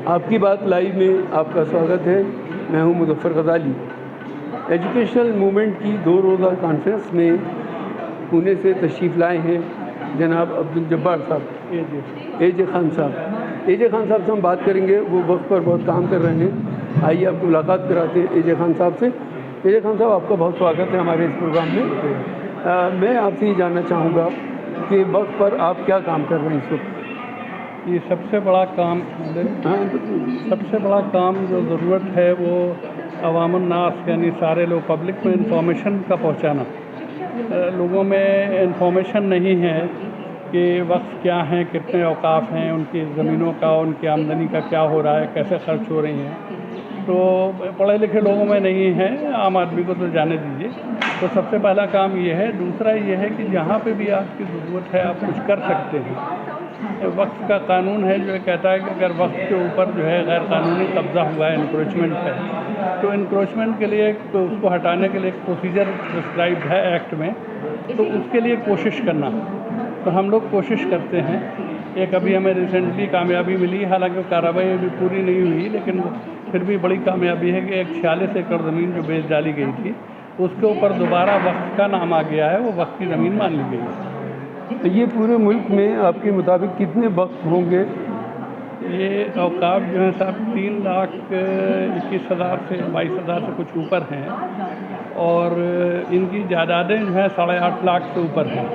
आपकी बात लाइव में आपका स्वागत है। मैं हूं मुज़फ़्फ़र ग़ज़ाली। एजुकेशनल मूवमेंट की 2 रोज़ा कॉन्फ्रेंस में पुणे से तशरीफ़ लाए हैं जनाब अब्दुल जब्बार साहब, एजे खान साहब। एजे खान साहब से हम बात करेंगे, वो वक्त पर बहुत काम कर रहे हैं। आइए आपको मुलाकात कराते हैं एजे खान साहब से। एजे खान साहब, आपका बहुत स्वागत है हमारे इस प्रोग्राम में। मैं आपसे ये जानना चाहूँगा कि वक्त पर आप क्या काम कर रहे हैं इस वक्त? ये सबसे बड़ा काम जो ज़रूरत है वो अवामुन्नास यानी सारे लोग पब्लिक में इंफॉर्मेशन का पहुंचाना। लोगों में इंफॉर्मेशन नहीं है कि वक्फ क्या हैं, कितने औकाफ हैं, उनकी ज़मीनों का, उनकी आमदनी का क्या हो रहा है, कैसे खर्च हो रही हैं। तो पढ़े लिखे लोगों में नहीं है, आम आदमी को तो जाने दीजिए। तो सबसे पहला काम ये है। दूसरा ये है कि जहाँ पे भी आपकी ज़रूरत है आप कुछ कर सकते हैं। वक्फ का कानून है जो कहता है कि अगर वक्फ के ऊपर जो है गैर कानूनी कब्ज़ा हुआ है, इंक्रोचमेंट है, तो इंक्रोचमेंट के लिए तो उसको हटाने के लिए एक प्रोसीजर प्रिस्क्राइब्ड है एक्ट में, तो उसके लिए कोशिश करना। तो हम लोग कोशिश करते हैं। एक अभी हमें रिसेंटली कामयाबी मिली, हालांकि कार्रवाई अभी पूरी नहीं हुई, लेकिन फिर भी बड़ी कामयाबी है कि एक 46 एकड़ ज़मीन जो बेच डाली गई थी उसके ऊपर दोबारा वक्फ का नाम आ गया है, वो वक्फ की ज़मीन मान ली गई है। तो ये पूरे मुल्क में आपके मुताबिक कितने वक्फ होंगे? ये औकाफ जो है साहब 3,21,000 से 22,000 से कुछ ऊपर हैं, और इनकी जायदादें जो हैं 8.5 लाख से ऊपर हैं।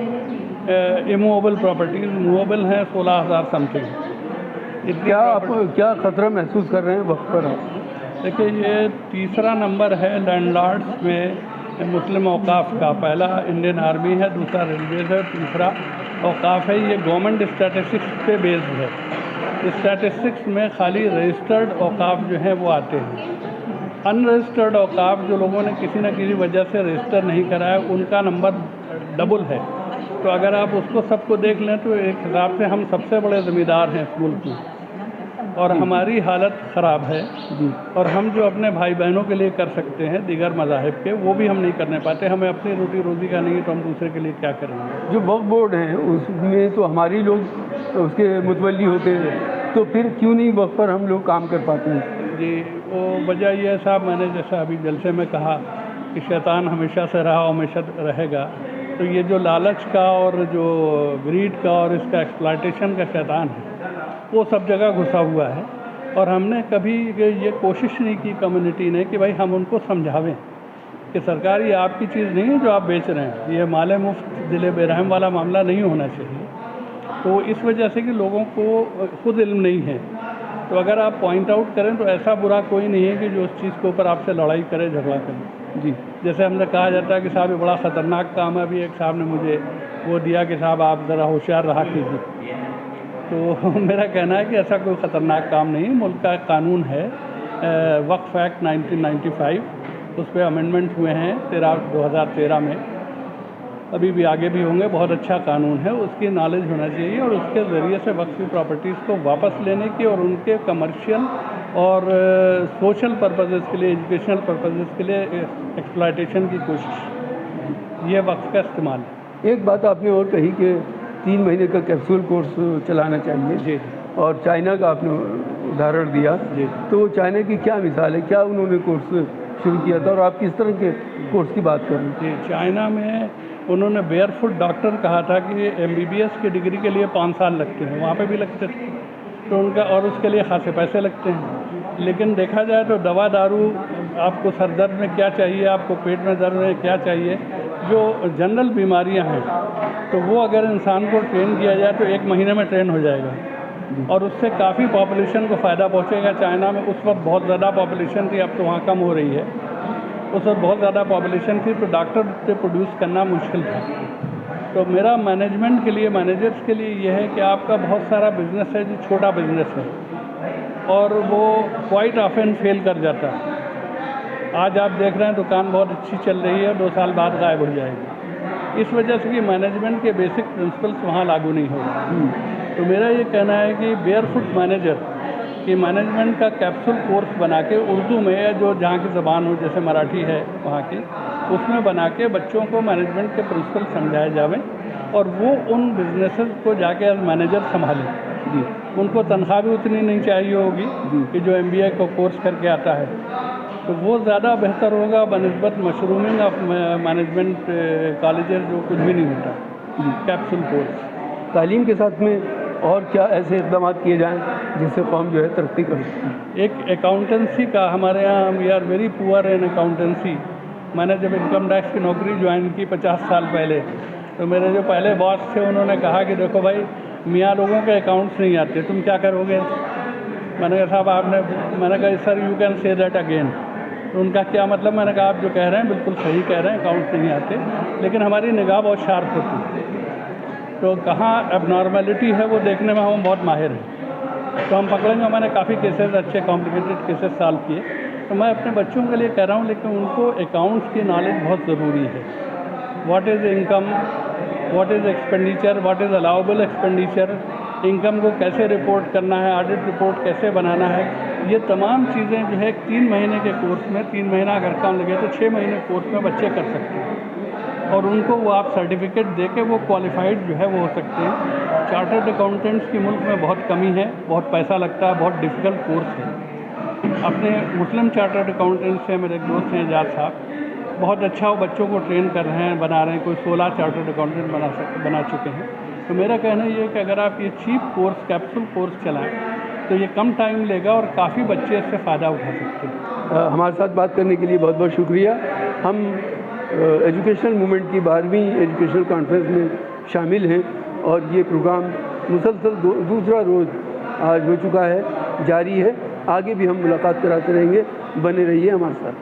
इमूवेबल प्रॉपर्टीज़ मूवेबल हैं 16,000 समथिंग। क्या ख़तरा महसूस कर रहे हैं वक्त पर आप? देखिए, ये तीसरा नंबर है लैंडलॉर्ड्स में मुस्लिम औकाफ का। पहला इंडियन आर्मी है, दूसरा रेलवेज है, तीसरा औकाफ है। ये गवर्नमेंट स्टैटिस्टिक्स पे बेस्ड है। स्टैटिस्टिक्स में खाली रजिस्टर्ड औकाफ जो हैं वो आते हैं। अनरजिस्टर्ड औकाफ जो लोगों ने किसी न किसी वजह से रजिस्टर नहीं कराया, उनका नंबर डबल है। तो अगर आप उसको सबको देख लें तो एक हिसाब से हम सबसे बड़े ज़मींदार हैं इस मुल्क में, और हमारी हालत ख़राब है। और हम जो अपने भाई बहनों के लिए कर सकते हैं दीगर मज़ाहिब के, वो भी हम नहीं करने पाते। हमें अपनी रोटी रोज़ी का नहीं है तो हम दूसरे के लिए क्या करेंगे। जो वक्फ बोर्ड है उसमें तो हमारी लोग उसके मुतवल्ली होते हैं, तो फिर क्यों नहीं वक्त पर हम लोग काम कर पाते हैं? जी, वो वजह यह है साहब, मैंने जैसा अभी जलसे में कहा कि शैतान हमेशा से रहा, हमेशा रहेगा। तो ये जो लालच का और जो ग्रीड का और इसका एक्सप्लॉयटेशन का शैतान है, वो सब जगह घुसा हुआ है। और हमने कभी ये कोशिश नहीं की कम्युनिटी ने कि भाई हम उनको समझावें कि सरकार ये आपकी चीज़ नहीं है जो आप बेच रहे हैं, ये माले मुफ्त दिले बेरहम वाला मामला नहीं होना चाहिए। तो इस वजह से कि लोगों को खुद इल्म नहीं है। तो अगर आप पॉइंट आउट करें तो ऐसा बुरा कोई नहीं है कि जो उस चीज़ के ऊपर आपसे लड़ाई करे, झगड़ा करे। जी, जैसे हमने कहा जाता है कि साहब ये बड़ा ख़तरनाक काम है। अभी एक साहब ने मुझे वो दिया कि साहब आप ज़रा होशियार रहा कीजिए। तो मेरा कहना है कि ऐसा कोई ख़तरनाक काम नहीं है। मुल्क का कानून है वक्फ एक्ट 1995, उस पर अमेंडमेंट हुए हैं 2013 में, अभी भी आगे भी होंगे। बहुत अच्छा कानून है, उसकी नॉलेज होना चाहिए, और उसके ज़रिए से वक्फ की प्रॉपर्टीज़ को वापस लेने की और उनके कमर्शियल और सोशल पर्पसेस के लिए, एजुकेशनल पर्पसेस के लिए एक्सप्लॉयटेशन की कोशिश, ये वक्फ का इस्तेमाल है। एक बात आपने और कही कि 3 महीने का कैप्सूल कोर्स चलाना चाहिए जी, और चाइना का आपने उदाहरण दिया जी। तो चाइना की क्या मिसाल है, क्या उन्होंने कोर्स शुरू किया था और आप किस तरह के कोर्स की बात कर रहे हैं? जी, चाइना में उन्होंने बेयरफुट डॉक्टर कहा था कि MBBS की डिग्री के लिए 5 साल लगते हैं, वहाँ पे भी लगते थे। तो उनका, और उसके लिए खासे पैसे लगते हैं। लेकिन देखा जाए तो दवा दारू, आपको सर दर्द में क्या चाहिए, आपको पेट में दर्द में क्या चाहिए, जो जनरल बीमारियां हैं, तो वो अगर इंसान को ट्रेन किया जाए तो 1 महीने में ट्रेन हो जाएगा, और उससे काफ़ी पॉपुलेशन को फ़ायदा पहुंचेगा। चाइना में उस वक्त बहुत ज़्यादा पॉपुलेशन थी, अब तो वहाँ कम हो रही है। उस वक्त बहुत ज़्यादा पॉपुलेशन थी तो डॉक्टर से प्रोड्यूस करना मुश्किल था। तो मेरा मैनेजमेंट के लिए, मैनेजर्स के लिए यह है कि आपका बहुत सारा बिजनेस है जो छोटा बिजनेस है, और वो क्वाइट ऑफन फेल कर जाता है। आज आप देख रहे हैं दुकान बहुत अच्छी चल रही है, 2 साल बाद गायब हो जाएगी। इस वजह से कि मैनेजमेंट के बेसिक प्रिंसिपल्स वहाँ लागू नहीं हो रहे। तो मेरा ये कहना है कि बेयरफुट मैनेजर कि मैनेजमेंट का कैप्सूल कोर्स बना के उर्दू में, जो जहाँ की ज़बान हो, जैसे मराठी है वहाँ की, उसमें बना के बच्चों को मैनेजमेंट के प्रिंसिपल समझाए जावें, और वो उन बिजनेसेस को जाके एज मैनेजर संभालें। जी। उनको तनख्वाह भी उतनी नहीं चाहिए होगी कि जो MBA को कोर्स करके आता है, तो वो ज़्यादा बेहतर होगा बनिस्बत मशरूमिंग ऑफ मैनेजमेंट कॉलेजेस जो कुछ भी नहीं होता कैप्सूल कोर्स। तालीम के साथ में और क्या ऐसे इक़दाम किए जाएँ जिससे कौम जो है तरक्की कर सके? एक अकाउंटेंसी का हमारे यहाँ, we are very poor in accountancy. मैंने जब इनकम टैक्स की नौकरी ज्वाइन की 50 साल पहले, तो मेरे जो पहले बॉस थे उन्होंने कहा कि देखो भाई, मियाँ लोगों के अकाउंट्स नहीं आते, तुम क्या करोगे? मैंने कहा साहब मैंने कहा sir you can say that again. तो उनका क्या मतलब? मैंने कहा आप जो कह रहे हैं बिल्कुल सही कह रहे हैं, अकाउंट्स नहीं आते, लेकिन हमारी निगाह बहुत शार्प होती है, तो कहाँ एबनॉर्मेलिटी है वो देखने में हम बहुत माहिर हैं, तो हम पकड़ेंगे। मैंने काफ़ी केसेस, अच्छे कॉम्प्लिकेटेड केसेस सॉल्व किए। तो मैं अपने बच्चों के लिए कह रहा हूँ, लेकिन उनको अकाउंट्स की नॉलेज बहुत ज़रूरी है। What is income, what is expenditure, what is allowable expenditure, income को कैसे रिपोर्ट करना है, ऑडिट रिपोर्ट कैसे बनाना है, ये तमाम चीज़ें जो है 3 महीने के कोर्स में, 3 महीना अगर काम लगे तो 6 महीने कोर्स में बच्चे कर सकते हैं, और उनको वो आप सर्टिफिकेट दे के वो क्वालिफाइड जो है वो हो सकते हैं। चार्टर्ड अकाउंटेंट्स की मुल्क में बहुत कमी है, बहुत पैसा लगता है, बहुत डिफ़िकल्ट कोर्स है। अपने मुस्लिम चार्टर्ड अकाउंटेंट्स से मेरे एक दोस्त हैं एजाज साहब, बहुत अच्छा वो बच्चों को ट्रेन कर रहे हैं, बना रहे हैं, कोई 16 चार्टर्ड अकाउंटेंट बना चुके हैं। तो मेरा कहना ये है कि अगर आप ये चीप कोर्स, कैप्सूल कोर्स चलाएं तो ये कम टाइम लेगा और काफ़ी बच्चे इससे फ़ायदा उठा सकते हैं। हमारे साथ बात करने के लिए बहुत बहुत शुक्रिया। हम एजुकेशनल मूवमेंट की 12वीं एजुकेशनल कॉन्फ्रेंस में शामिल हैं और ये प्रोग्राम मुसलसल दूसरा रोज़ आज हो चुका है, जारी है। आगे भी हम मुलाकात कराते रहेंगे, बने रहिए हमारे साथ।